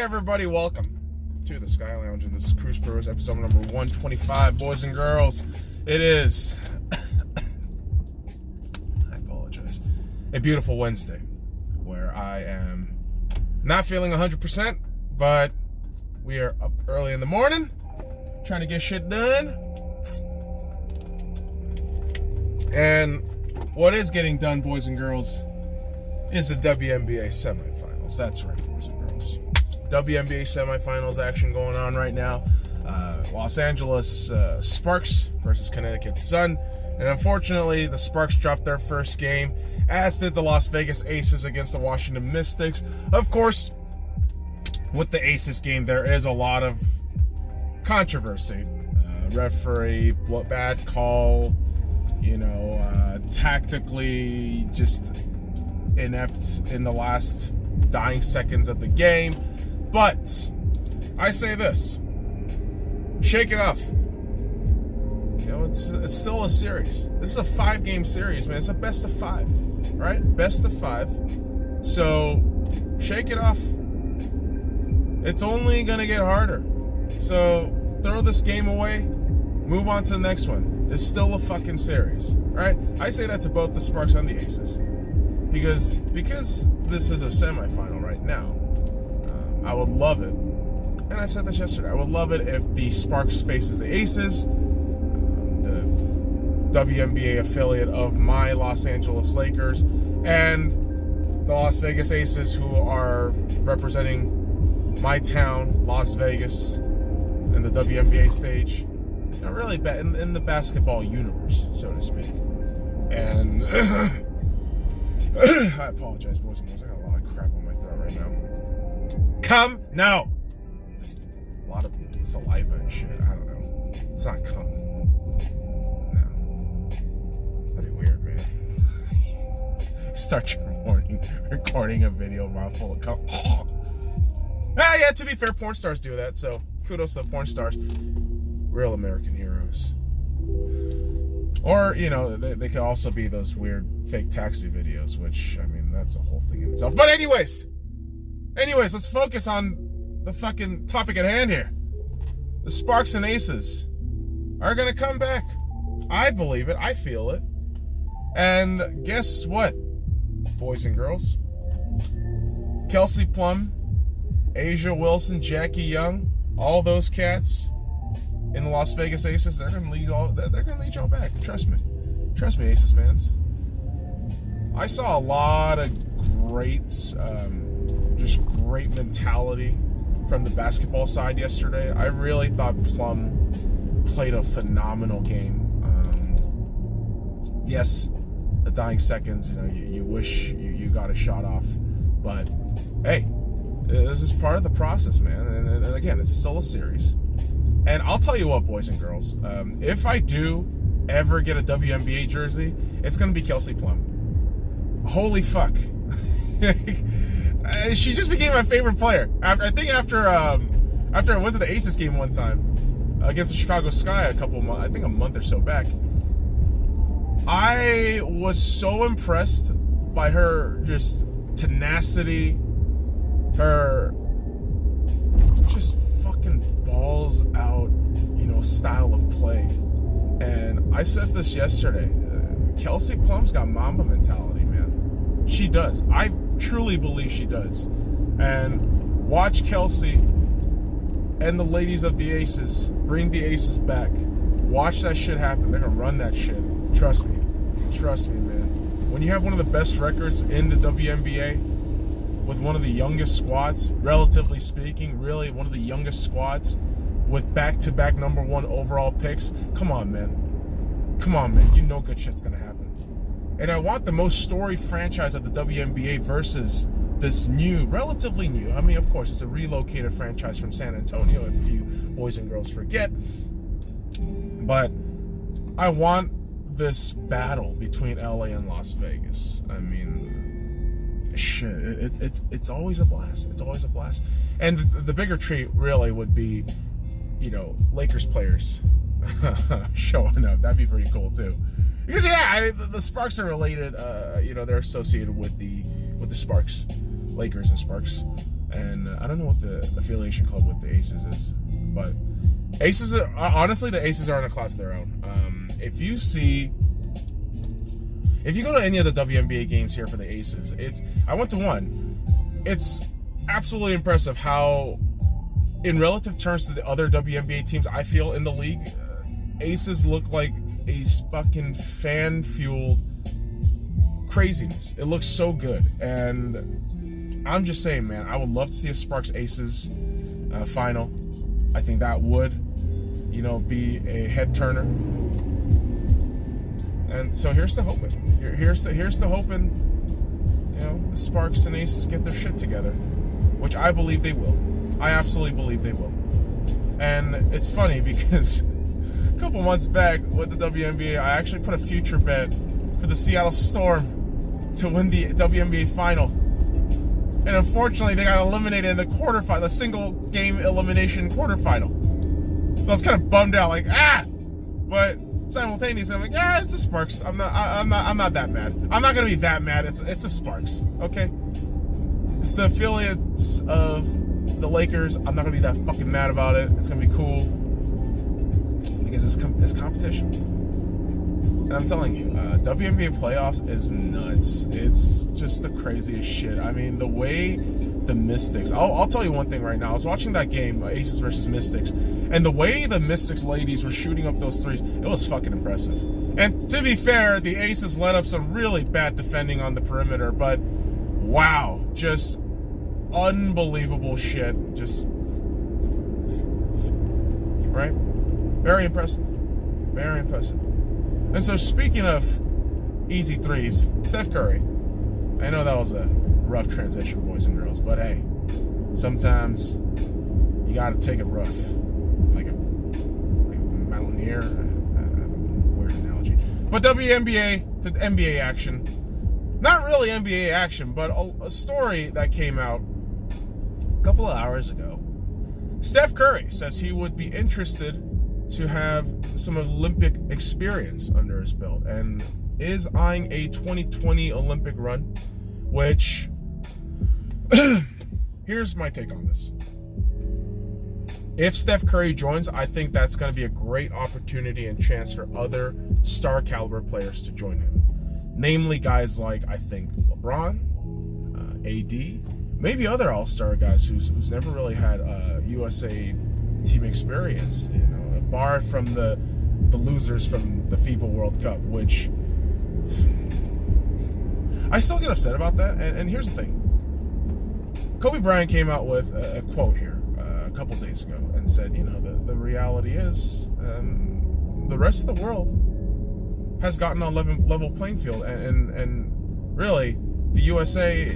everybody, welcome to the Sky Lounge, and this is Cruise Pros, episode number 125, boys and girls. It is, I apologize, a beautiful Wednesday, where I am not feeling 100%, but we are up early in the morning, trying to get shit done, and what is getting done, boys and girls, is the WNBA semifinals. That's right, boys and girls. WNBA semifinals action going on right now. Los Angeles Sparks versus Connecticut Sun. And unfortunately, the Sparks dropped their first game, as did the Las Vegas Aces against the Washington Mystics. Of course, with the Aces game, there is a lot of controversy. Referee, bad call, tactically just inept in the last dying seconds of the game. But I say this, shake it off. It's still a series. This is a 5-game series, man. It's a best of 5, right? Best of 5. So shake it off. It's only gonna get harder. So throw this game away, move on to the next one. It's still a fucking series, right? I say that to both the Sparks and the Aces. Because this is a semifinal right now, I would love it, and I've said this yesterday, I would love it if the Sparks faces the Aces, the WNBA affiliate of my Los Angeles Lakers, and the Las Vegas Aces, who are representing my town, Las Vegas, in the WNBA stage, really in the basketball universe, so to speak. And I apologize, boys and girls. I got a lot of crap on my throat right now. No! Just a lot of saliva and shit. I don't know. It's not cum. No. That'd be weird, man. Start your morning recording a video mouthful of cum. Yeah, to be fair, porn stars do that, so kudos to the porn stars. Real American heroes. Or, they could also be those weird fake taxi videos, which, that's a whole thing in itself. But anyways, let's focus on the fucking topic at hand here. The Sparks and Aces are going to come back. I believe it. I feel it. And guess what, boys and girls? Kelsey Plum, Asia Wilson, Jackie Young, all those cats in the Las Vegas Aces, they're gonna lead y'all back. Trust me, Aces fans. I saw a lot of great mentality from the basketball side yesterday. I really thought Plum played a phenomenal game. Yes, the dying seconds, you wish you got a shot off, but hey, this is part of the process, man. And again, it's still a series. And I'll tell you what, boys and girls, if I do ever get a WNBA jersey, it's going to be Kelsey Plum. Holy fuck. She just became my favorite player. I think after I went to the Aces game one time against the Chicago Sky a month or so back, I was so impressed by her just tenacity, her just fucking balls out, style of play. And I said this yesterday, Kelsey Plum's got Mamba mentality, man. She does. I truly believe she does. And watch Kelsey and the ladies of the Aces bring the Aces back. Watch that shit happen. They're gonna run that shit. Trust me, man. When you have one of the best records in the WNBA, with one of the youngest squads, relatively speaking, really one of the youngest squads, with back-to-back #1 overall picks. Come on, man. Good shit's gonna happen. And I want the most storied franchise of the WNBA versus this relatively new. Of course, it's a relocated franchise from San Antonio, if you boys and girls forget. But I want this battle between LA and Las Vegas. Shit, it's always a blast. It's always a blast. And the bigger treat really would be, Lakers players showing up. That'd be pretty cool too. Because the Sparks are related. They're associated with the Sparks, Lakers and Sparks. And I don't don't know what the affiliation club with the Aces is, but Aces are, honestly, the Aces are in a class of their own. If you go to any of the WNBA games here for the Aces, I went to one. It's absolutely impressive how, in relative terms to the other WNBA teams I feel in the league, Aces look like a fucking fan-fueled craziness. It looks so good, and I'm just saying, man, I would love to see a Sparks Aces final. I think that would, be a head turner. And so here's the hoping. Here's the hoping. The Sparks and Aces get their shit together, which I believe they will. I absolutely believe they will. And it's funny because a couple months back with the WNBA, I actually put a future bet for the Seattle Storm to win the WNBA final. And unfortunately, they got eliminated in the quarterfinal, the single game elimination quarterfinal. So I was kind of bummed out, like, but simultaneously, I'm like, it's the Sparks. I'm not that mad. I'm not gonna be that mad. It's the Sparks, okay? It's the affiliates of the Lakers. I'm not gonna be that fucking mad about it. It's gonna be cool because it's competition. And I'm telling you, WNBA playoffs is nuts. It's just the craziest shit. I mean, the way the Mystics... I'll tell you one thing right now. I was watching that game, Aces versus Mystics, and the way the Mystics ladies were shooting up those threes, it was fucking impressive. And to be fair, the Aces let up some really bad defending on the perimeter, but wow, just unbelievable shit. Just... right? Very impressive. Very impressive. And so, speaking of easy threes, Steph Curry. I know that was a rough transition, boys and girls, but hey, sometimes you gotta take it rough. Like a mountaineer. Weird analogy. But WNBA to NBA action. Not really NBA action, but a story that came out a couple of hours ago. Steph Curry says he would be interested to have some Olympic experience under his belt and is eyeing a 2020 Olympic run, which here's my take on this. If Steph Curry joins, I think that's going to be a great opportunity and chance for other star caliber players to join him. Namely guys like, I think, LeBron, AD, maybe other all-star guys who's never really had USA team experience, barred from the losers from the FIBA World Cup, which I still get upset about that. And here's the thing. Kobe Bryant came out with a quote here a couple days ago and said, the reality is the rest of the world has gotten on level playing field, and really the USA,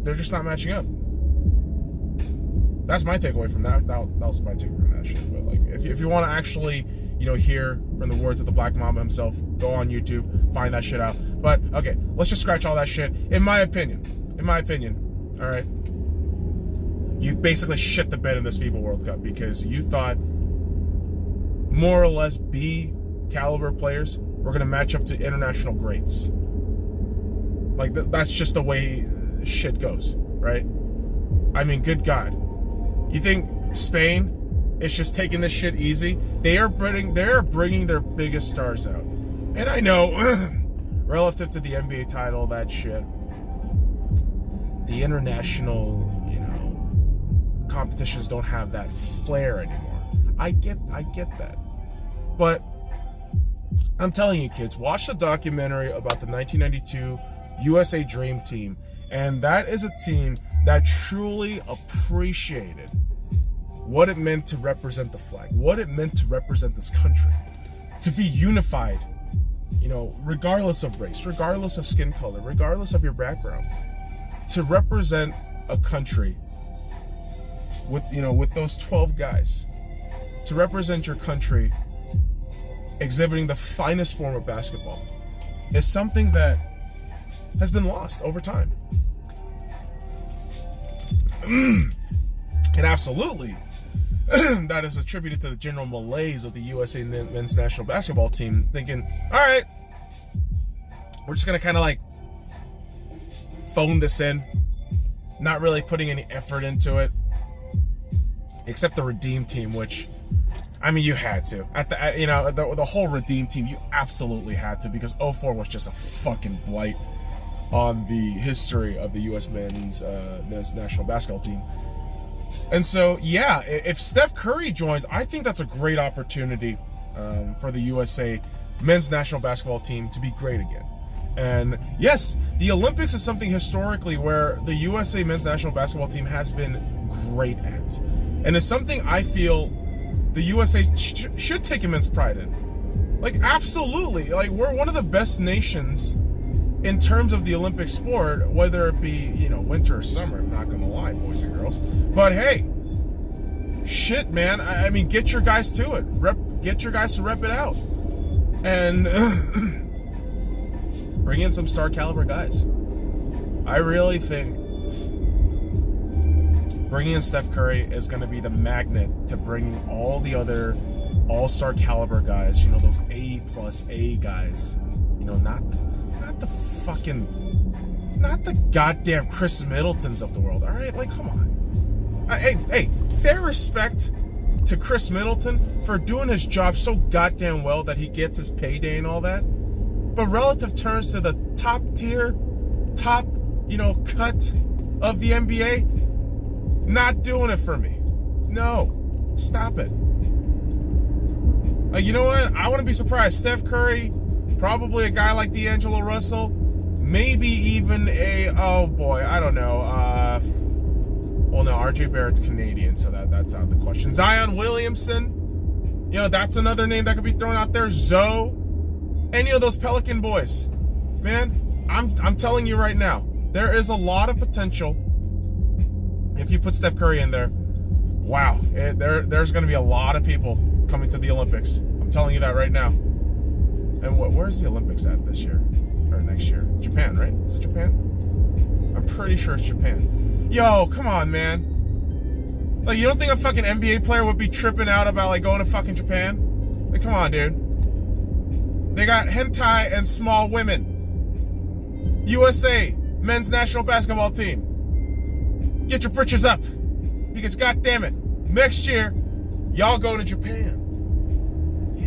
they're just not matching up. That's my takeaway from that. That was my takeaway from that shit. But like, if you want to actually, hear from the words of the Black Mamba himself, go on YouTube, find that shit out. But okay, let's just scratch all that shit. In my opinion, all right, you basically shit the bed in this FIBA World Cup because you thought more or less B caliber players were going to match up to international greats. Like that's just the way shit goes, right? I mean, good God. You think Spain is just taking this shit easy? They are bringing their biggest stars out. And I know, relative to the NBA title, that shit, the international, competitions don't have that flair anymore. I get that. But I'm telling you, kids, watch the documentary about the 1992 USA Dream Team. And that is a team that truly appreciated what it meant to represent the flag, what it meant to represent this country, to be unified, regardless of race, regardless of skin color, regardless of your background, to represent a country with those 12 guys, to represent your country exhibiting the finest form of basketball is something that has been lost over time. And absolutely, that is attributed to the general malaise of the USA men's national basketball team, thinking, all right, we're just going to kind of like phone this in, not really putting any effort into it. except the Redeem team, which, I mean, you had to. The whole Redeem team, you absolutely had to, because 04 was just a fucking blight on the history of the U.S. men's national basketball team. And so, yeah, if Steph Curry joins, I think that's a great opportunity for the USA men's national basketball team to be great again. And yes, the Olympics is something historically where the USA men's national basketball team has been great at. And it's something I feel the USA should take immense pride in. Like, absolutely. Like, we're one of the best nations in terms of the Olympic sport, whether it be, winter or summer. I'm not going to lie, boys and girls. But hey, shit, man. I mean, get your guys to it. Get your guys to rep it out. And bring in some star caliber guys. I really think bringing in Steph Curry is going to be the magnet to bringing all the other all-star caliber guys, those A+A guys, not the goddamn Chris Middletons of the world. All right, like, come on. Hey, fair respect to Chris Middleton for doing his job so goddamn well that he gets his payday and all that. But relative terms to the top tier, cut of the NBA, not doing it for me. No, stop it. You know what? I wouldn't be surprised. Steph Curry, probably a guy like D'Angelo Russell, maybe even I don't know. Well, no, RJ Barrett's Canadian, so that's out of the question. Zion Williamson, that's another name that could be thrown out there. Zoe. Any of those Pelican boys, man, I'm telling you right now, there is a lot of potential if you put Steph Curry in there. Wow, there's going to be a lot of people coming to the Olympics. I'm telling you that right now. And where's the Olympics at this year or next year? Japan, right? Is it Japan? I'm pretty sure it's Japan. Yo, come on, man. Like, you don't think a fucking NBA player would be tripping out about like going to fucking Japan? Like, come on, dude. They got hentai and small women. USA men's national basketball team. Get your britches up. Because goddamn it, next year, y'all go to Japan. Yeah.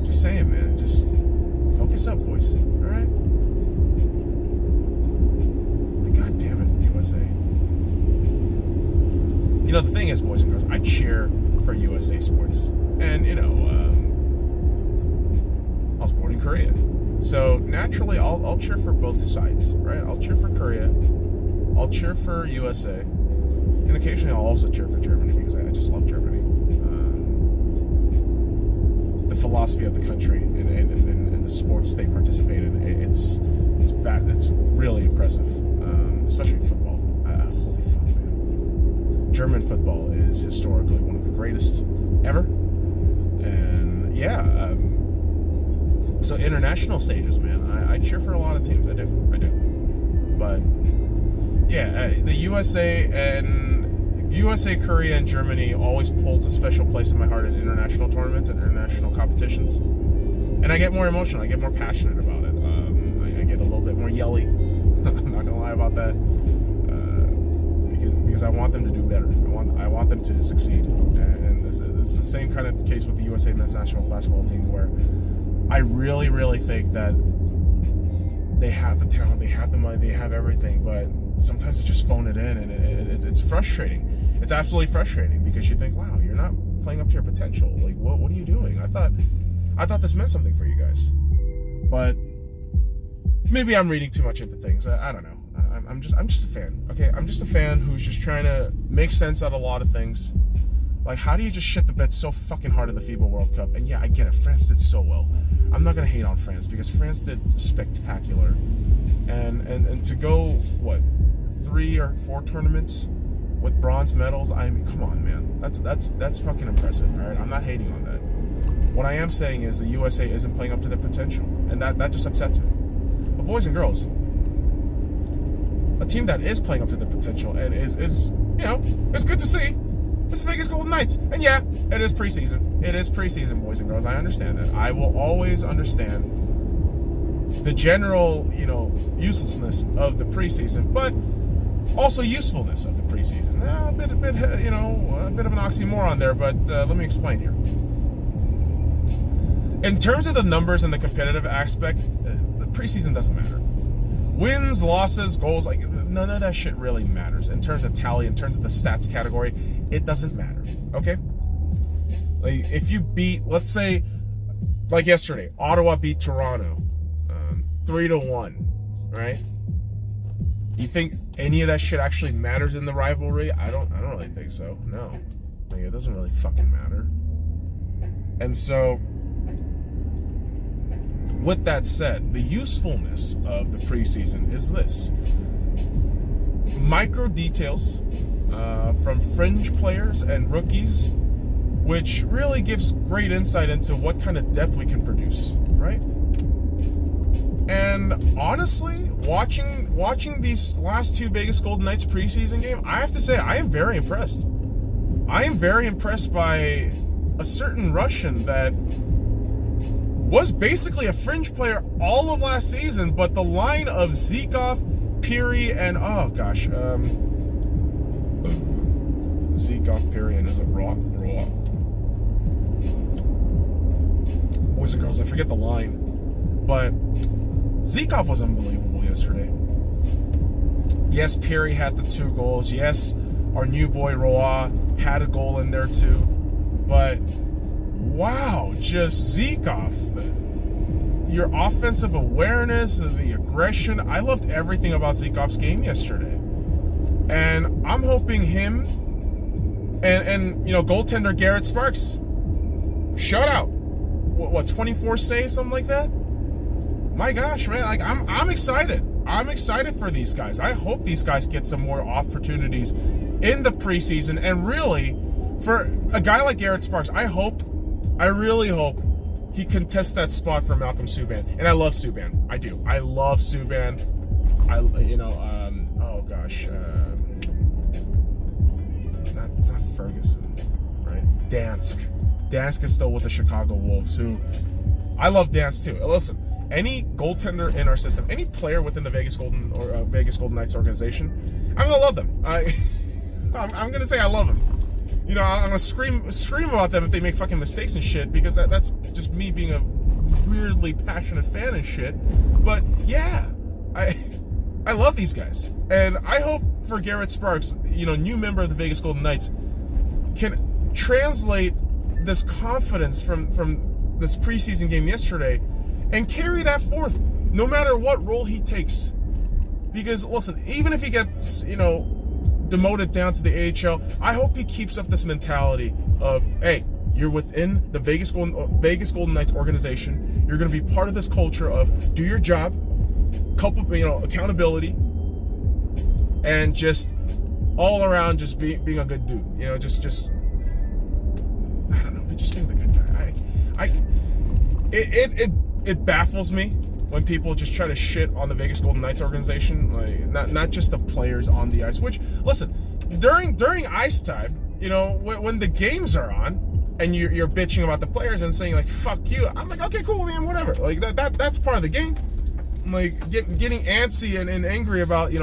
Just saying, man. Just focus up, boys. Alright? God damn it, USA. The thing is, boys and girls, I cheer for USA sports. And, I was born in Korea. So naturally, I'll cheer for both sides, right? I'll cheer for Korea. I'll cheer for USA. And occasionally I'll also cheer for Germany because I just love Germany. The philosophy of the country and the sports they participate in, it's really impressive. Especially football. Holy fuck, man. German football is historically one of the greatest ever. And yeah, so international stages, man. I cheer for a lot of teams. I do. But yeah, the USA, Korea, and Germany always holds a special place in my heart in international tournaments and international competitions. And I get more emotional. I get more passionate about it. I get a little bit more yelly. I'm not gonna lie about that. Because I want them to do better. I want them to succeed. And it's the same kind of case with the USA men's national basketball team, where I really, really think that they have the talent, they have the money, they have everything, but sometimes they just phone it in, and it's frustrating. It's absolutely frustrating because you think, wow, you're not playing up to your potential. Like, what are you doing? I thought this meant something for you guys. But maybe I'm reading too much into things. I don't know. I'm just a fan. Okay, I'm just a fan who's just trying to make sense out of a lot of things. Like, how do you just shit the bed so fucking hard in the FIBA World Cup? And yeah, I get it. France did so well. I'm not gonna hate on France because France did spectacular. And to go 3 or 4 tournaments with bronze medals, I mean, come on, man. That's fucking impressive. All right, I'm not hating on that. What I am saying is the USA isn't playing up to their potential, and that just upsets me. But boys and girls, a team that is playing up to their potential and is it's good to see. It's Vegas Golden Knights. And yeah, it is preseason. It is preseason, boys and girls. I understand that. I will always understand the general, uselessness of the preseason. But Also, usefulness of the preseason. A bit of an oxymoron there, but let me explain here. In terms of the numbers and the competitive aspect, the preseason doesn't matter. Wins, losses, goals, like none of that shit really matters. In terms of tally, in terms of the stats category, it doesn't matter. Okay? Like if you beat, let's say, like yesterday, Ottawa beat Toronto 3-1, right? You think any of that shit actually matters in the rivalry? I don't really think so. No. Like, it doesn't really fucking matter. And so, with that said, the usefulness of the preseason is this. Micro details from fringe players and rookies, which really gives great insight into what kind of depth we can produce, right? And honestly, watching these last two Vegas Golden Knights preseason game, I have to say I am very impressed. I am very impressed by a certain Russian that was basically a fringe player all of last season, but the line of Zykov, Piri, and Zykov, Piri, and is it Raw? Boys and girls, I forget the line, but Zykov was unbelievable yesterday. Yes, Piri had the 2 goals. Yes, our new boy Roa had a goal in there too. But wow, just Zykov. Your offensive awareness, the aggression. I loved everything about Zykov's game yesterday. And I'm hoping him and goaltender Garrett Sparks, shutout. What 24 saves, something like that? My gosh, man, like I'm excited. I'm excited for these guys. I hope these guys get some more opportunities in the preseason. And really, for a guy like Garrett Sparks, I really hope he contests that spot for Malcolm Subban. And I love Subban. I do. I love Subban. It's not Ferguson, right? Dansk is still with the Chicago Wolves, who I love Dansk too. Listen, any goaltender in our system, any player within the Vegas Golden Knights organization, I'm gonna love them. I'm gonna say I love them. I'm gonna scream about them if they make fucking mistakes and shit, because that's just me being a weirdly passionate fan and shit. But yeah, I love these guys, and I hope for Garrett Sparks, new member of the Vegas Golden Knights, can translate this confidence from this preseason game yesterday and carry that forth, no matter what role he takes. Because listen, even if he gets, demoted down to the AHL, I hope he keeps up this mentality of, hey, you're within the Vegas Golden Knights organization. You're going to be part of this culture of do your job, accountability, and just all around just being a good dude. Just I don't know, just being the good guy. It baffles me when people just try to shit on the Vegas Golden Knights organization, like not just the players on the ice. Which, listen, during ice time, when the games are on and you're bitching about the players and saying like "fuck you," I'm like, okay, cool, man, whatever. Like that's part of the game. Like getting antsy and angry about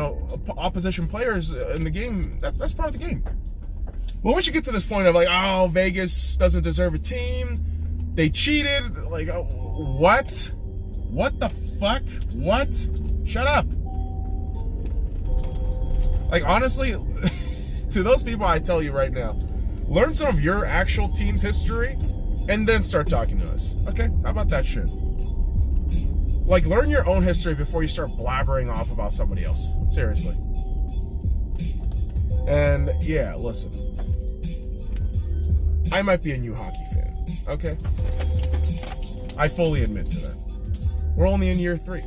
opposition players in the game. That's part of the game. Well, we should get to this point of like, oh, Vegas doesn't deserve a team. They cheated. Like, what? What the fuck? What? Shut up. Like, honestly, to those people, I tell you right now, learn some of your actual team's history and then start talking to us. Okay? How about that shit? Like, learn your own history before you start blabbering off about somebody else. Seriously. And, yeah, listen. I might be a new hockey fan. Okay? I fully admit to that. We're only in year 3.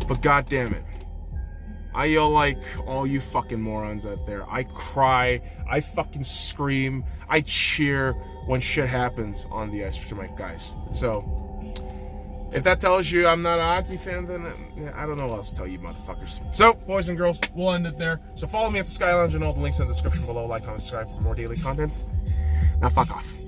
But god damn it, I yell like all you fucking morons out there. I cry, I fucking scream, I cheer when shit happens on the ice for my guys. So, if that tells you I'm not a hockey fan, then I don't know what else to tell you motherfuckers. So, boys and girls, we'll end it there. So follow me at the SC.Y and all the links in the description below. Like, comment, subscribe for more daily content. Now fuck off.